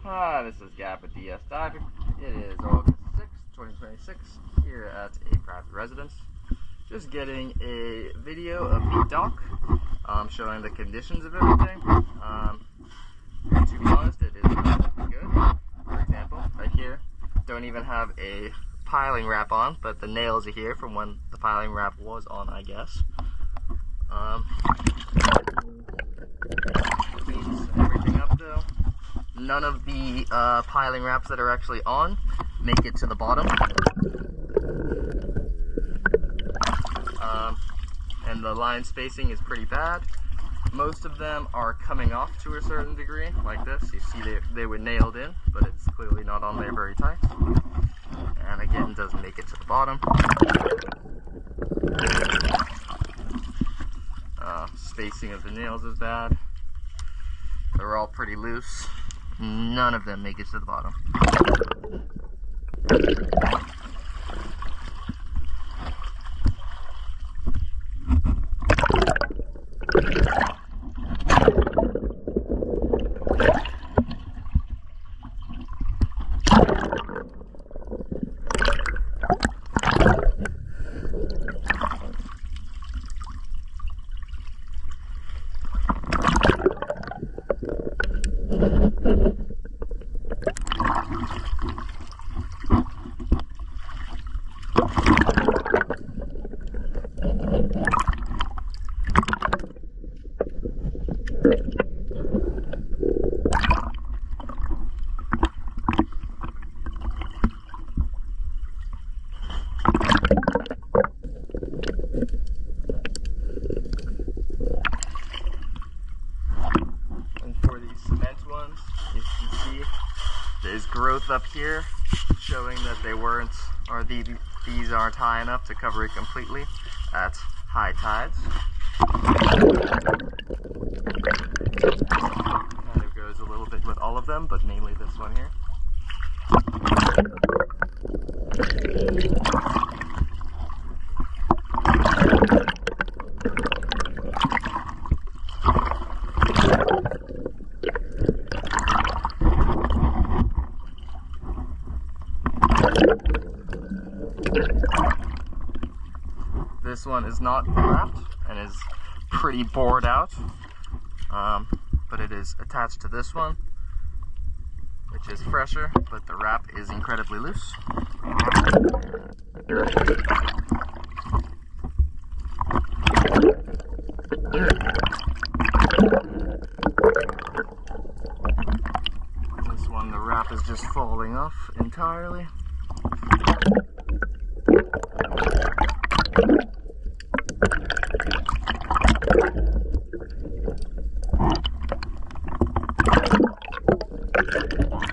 Hi, this is Gab with DS Diving. It is August 6th, 2026, here at a private residence. Just getting a video of the dock, showing the conditions of everything. To be honest, it is not good. For example, right here, don't even have a piling wrap on, but the nails are here from when the piling wrap was on, I guess. Cleans everything up though. None of the piling wraps that are actually on make it to the bottom. And the line spacing is pretty bad. Most of them are coming off to a certain degree, like this. You see they were nailed in, but it's clearly not on there very tight. And again, doesn't make it to the bottom. Spacing of the nails is bad. They're all pretty loose. None of them make it to the bottom. There's growth up here showing that they weren't, or these aren't high enough to cover it completely at high tides. Kind of goes a little bit with all of them, but mainly this one here. This one is not wrapped and is pretty bored out, but it is attached to this one, which is fresher, but the wrap is incredibly loose. This one, the wrap is just falling off entirely.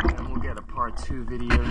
And we'll get a part 2 video